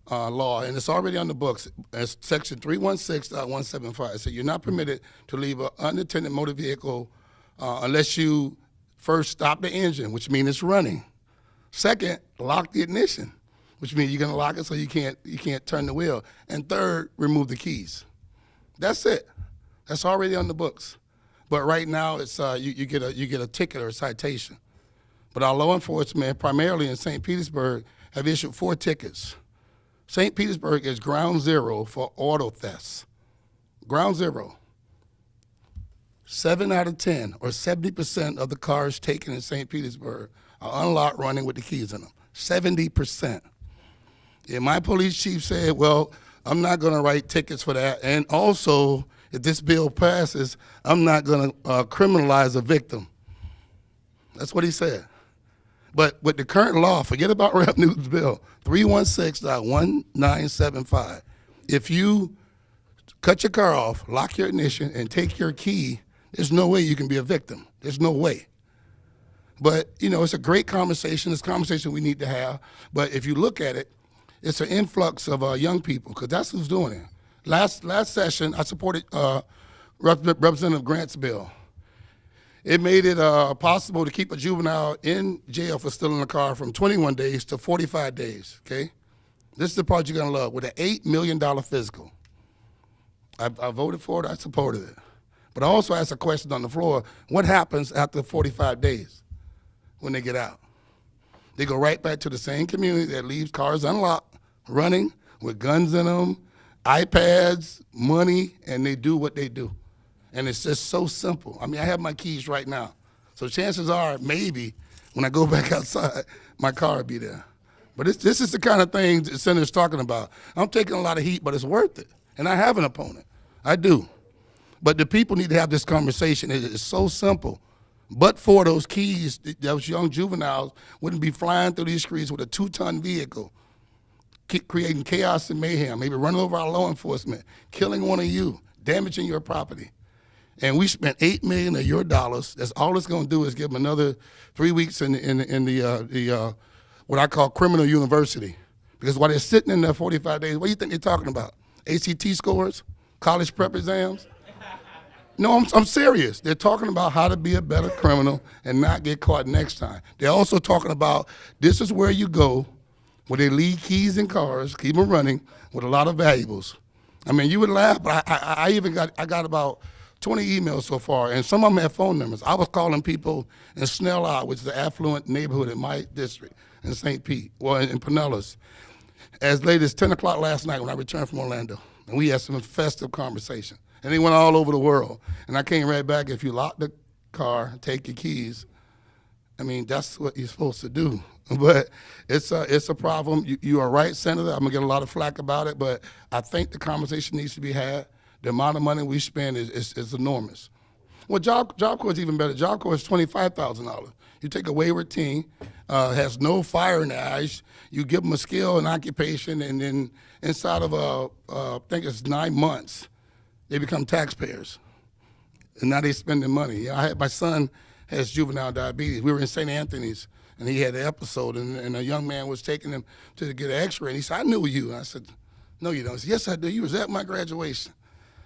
law, and it's already on the books. It's Section 316.175. So you're not permitted to leave an unattended motor vehicle unless you first stop the engine, which means it's running. Second, lock the ignition, which means you're gonna lock it so you can't turn the wheel. And third, remove the keys. That's it. That's already on the books. But right now, it's you get a ticket or a citation. But our law enforcement, primarily in St. Petersburg, have issued 4 tickets. St. Petersburg is ground zero for auto thefts. Ground zero. 7 out of 10, or 70% of the cars taken in St. Petersburg are unlocked running with the keys in them. 70%. And my police chief said, well, I'm not going to write tickets for that. And also, if this bill passes, I'm not going to criminalize a victim. That's what he said. But with the current law, forget about Rep. Newton's bill, 316.1975. If you cut your car off, lock your ignition, and take your key, there's no way you can be a victim. There's no way. But, you know, it's a great conversation. It's a conversation we need to have. But if you look at it, it's an influx of young people, because that's who's doing it. Last session, I supported Representative Grant's bill. It made it possible to keep a juvenile in jail for stealing a car from 21 days to 45 days, okay? This is the part you're gonna love, with an $8 million physical. I voted for it, I supported it. But I also asked a question on the floor, what happens after 45 days when they get out? They go right back to the same community that leaves cars unlocked, running, with guns in them, iPads, money, and they do what they do. And it's just so simple. I mean, I have my keys right now. So chances are, maybe, when I go back outside, my car will be there. But this is the kind of thing the senator's talking about. I'm taking a lot of heat, but it's worth it. And I have an opponent. I do. But the people need to have this conversation. It's so simple. But for those keys, those young juveniles wouldn't be flying through these streets with a 2-ton vehicle, creating chaos and mayhem, maybe running over our law enforcement, killing one of you, damaging your property. And we spent $8 million of your dollars. That's all it's going to do is give them another 3 weeks in the what I call criminal university. Because while they're sitting in there 45 days, what do you think they're talking about? ACT scores, college prep exams? No, I'm serious. They're talking about how to be a better criminal and not get caught next time. They're also talking about this is where you go, where they leave keys in cars, keep them running with a lot of valuables. I mean, you would laugh, but I got about 20 emails so far, and some of them have phone numbers. I was calling people in Snell Isle, which is the affluent neighborhood in my district, in St. Pete, well, in Pinellas, as late as 10 o'clock last night when I returned from Orlando. And we had some festive conversation. And they went all over the world. And I came right back, if you lock the car, take your keys, I mean, that's what you're supposed to do. But it's a problem. You are right, Senator. I'm going to get a lot of flack about it, but I think the conversation needs to be had. The amount of money we spend is enormous. Well, Job Corps is even better. Job Corps is $25,000. You take a wayward teen, has no fire in their eyes, you give them a skill and occupation, and then inside of, I think it's 9 months, they become taxpayers. And now they're spending money. My son has juvenile diabetes. We were in St. Anthony's, and he had an episode, and a young man was taking him to get an x-ray, and he said, I knew you. I said, no, you don't. He said, yes, I do. You was at my graduation.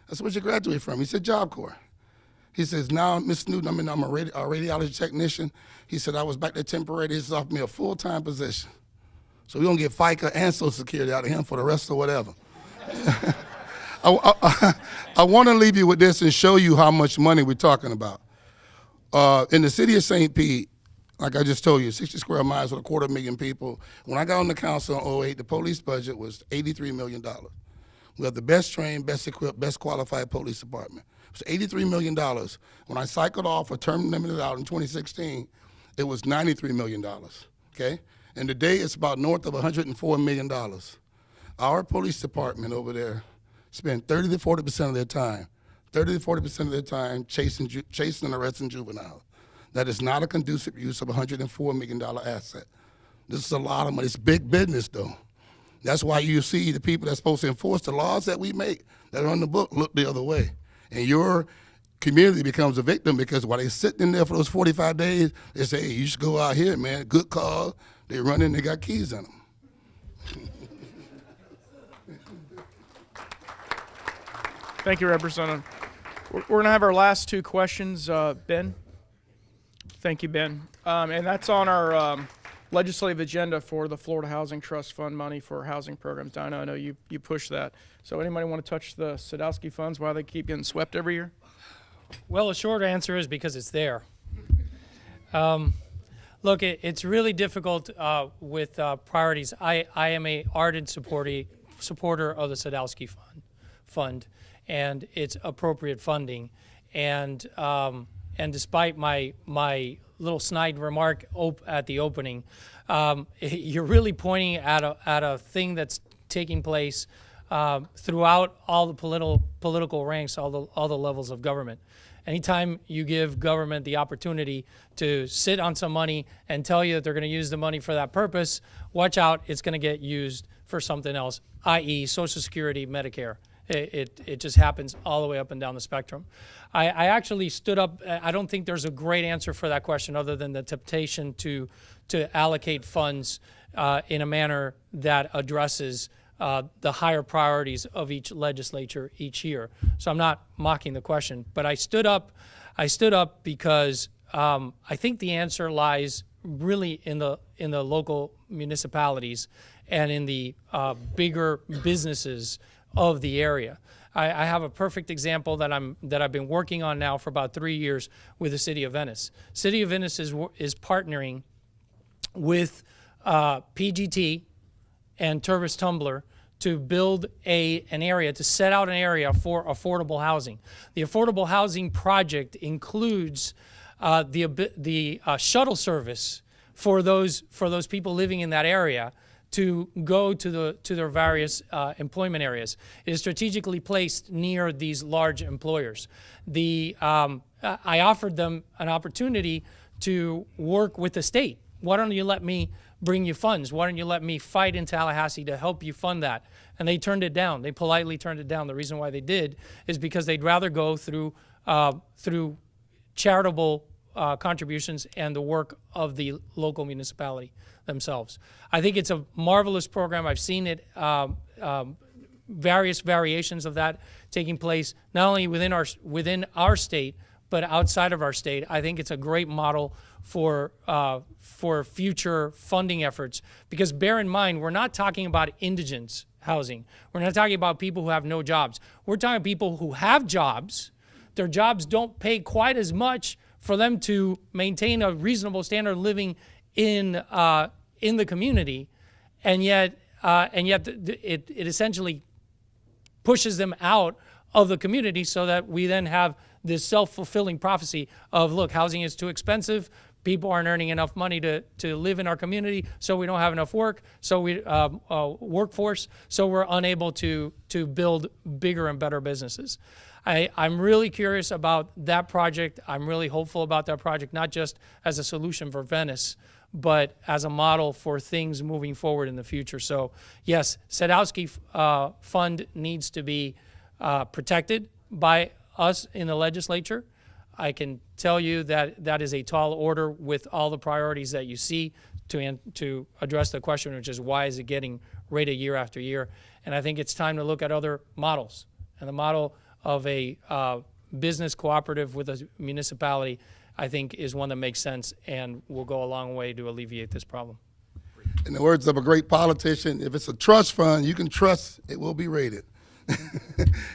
I said, where'd you graduate from? He said, Job Corps. He says, now, Ms. Newton, I'm a radiology technician. He said, I was back there temporary. This offered me a full-time position. So we're going to get FICA and Social Security out of him for the rest of whatever. I want to leave you with this and show you how much money we're talking about. In the city of St. Pete, like I just told you, 60 square miles with 250,000 people. When I got on the council in 2008, the police budget was $83 million. We have the best trained, best equipped, best qualified police department. It was $83 million. When I cycled off or term limited out in 2016, it was $93 million, okay? And today it's about north of $104 million. Our police department over there spend 30 to 40% of their time, chasing and arresting juveniles. That is not a conducive use of a $104 million asset. This is a lot of money. It's big business, though. That's why you see the people that's supposed to enforce the laws that we make that are on the book look the other way. And your community becomes a victim because while they're sitting in there for those 45 days, they say, hey, you should go out here, man. Good call. They run in, they got keys in them. Thank you, Representative. We're going to have our last two questions. Ben? Thank you, Ben. And that's on our legislative agenda for the Florida Housing Trust Fund money for housing programs. Dinah, I know you push that. So anybody want to touch the Sadowski funds, why they keep getting swept every year? Well, the short answer is because it's there. Look, it's really difficult with priorities. I am a ardent supporter of the Sadowski fund and its appropriate funding. And despite my little snide remark at the opening, you're really pointing at a thing that's taking place throughout all the political ranks, all the levels of government. Anytime you give government the opportunity to sit on some money and tell you that they're going to use the money for that purpose, watch out, it's going to get used for something else, i.e. Social Security, Medicare. It just happens all the way up and down the spectrum. I actually stood up. I don't think there's a great answer for that question other than the temptation to allocate funds in a manner that addresses the higher priorities of each legislature each year. So I'm not mocking the question, but I stood up because I think the answer lies really in the local municipalities and in the bigger businesses of the area. I have a perfect example that I've been working on now for about 3 years with the City of Venice. City of Venice is partnering with PGT and Turbis Tumbler to build an area, to set out an area for affordable housing. The affordable housing project includes the shuttle service for those people living in that area to go to their various employment areas. It is strategically placed near these large employers. I offered them an opportunity to work with the state. Why don't you let me bring you funds? Why don't you let me fight in Tallahassee to help you fund that? And they turned it down. They politely turned it down. The reason why they did is because they'd rather go through charitable contributions and the work of the local municipality themselves. I think it's a marvelous program. I've seen it, various variations of that taking place, not only within our state, but outside of our state. I think it's a great model for future funding efforts, because bear in mind, we're not talking about indigents housing. We're not talking about people who have no jobs. We're talking about people who have jobs. Their jobs don't pay quite as much for them to maintain a reasonable standard of living in the community, and yet it essentially pushes them out of the community, so that we then have this self-fulfilling prophecy of, look, housing is too expensive, people aren't earning enough money to live in our community, so we don't have enough work, so we workforce, so we're unable to build bigger and better businesses. I'm really curious about that project. I'm really hopeful about that project, not just as a solution for Venice, but as a model for things moving forward in the future. So yes, Sadowski Fund needs to be protected by us in the legislature. I can tell you that that is a tall order with all the priorities that you see to address the question, which is why is it getting rated year after year? And I think it's time to look at other models. And the model of a business cooperative with a municipality, I think, is one that makes sense and will go a long way to alleviate this problem. In the words of a great politician, if it's a trust fund, you can trust it will be rated.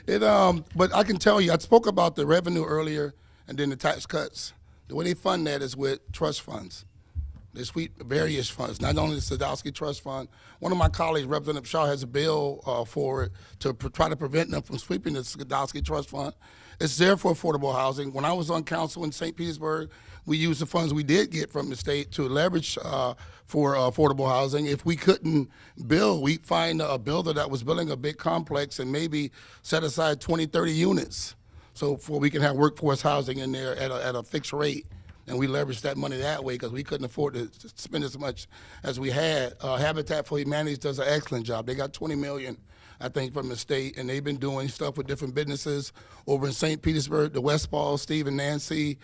But I can tell you, I spoke about the revenue earlier and then the tax cuts. The way they fund that is with trust funds. They sweep various funds, not only the Sadowski Trust Fund. One of my colleagues, Representative Shaw, has a bill for it to try to prevent them from sweeping the Sadowski Trust Fund. It's there for affordable housing. When I was on council in St. Petersburg, we used the funds we did get from the state to leverage for affordable housing. If we couldn't build, we'd find a builder that was building a big complex and maybe set aside 20, 30 units so we can have workforce housing in there at a fixed rate. And we leveraged that money that way because we couldn't afford to spend as much as we had. Habitat for Humanity does an excellent job. They got $20 million, I think, from the state, and they've been doing stuff with different businesses over in St. Petersburg, the Westfall, Steve and Nancy.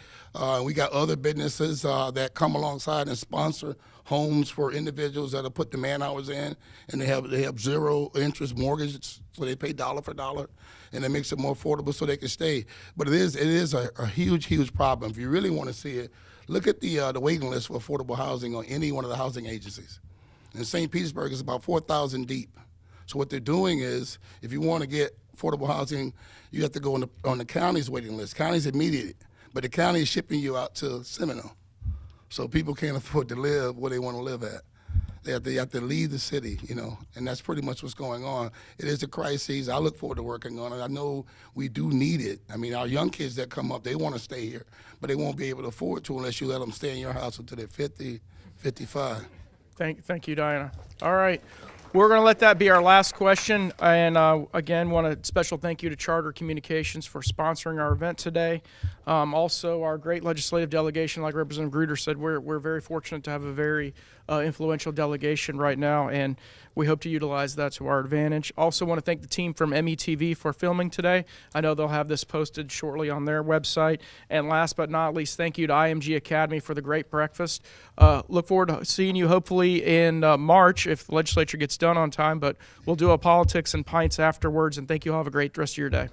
We got other businesses that come alongside and sponsor homes for individuals that have put the man hours in, and they have zero interest mortgages, so they pay dollar for dollar, and it makes it more affordable so they can stay. But it is a huge problem. If you really want to see it, look at the waiting list for affordable housing on any one of the housing agencies. In St. Petersburg, it's about 4,000 deep. So what they're doing is, if you want to get affordable housing, you have to go on the county's waiting list. County's immediate, but the county is shipping you out to Seminole. So people can't afford to live where they want to live at. They have to leave the city, and that's pretty much what's going on. It is a crisis. I look forward to working on it. I know we do need it. I mean, our young kids that come up, they want to stay here, but they won't be able to afford to unless you let them stay in your house until they're 50, 55. Thank you, Diana. All right. We're going to let that be our last question. And again, want a special thank you to Charter Communications for sponsoring our event today. Also, our great legislative delegation, like Representative Gruder said, we're very fortunate to have a very influential delegation right now, and we hope to utilize that to our advantage. Also want to thank the team from METV for filming today. I know they'll have this posted shortly on their website. And last but not least, thank you to IMG Academy for the great breakfast. Look forward to seeing you hopefully in March if the legislature gets done on time, but we'll do a politics and pints afterwards, and thank you all. Have a great rest of your day.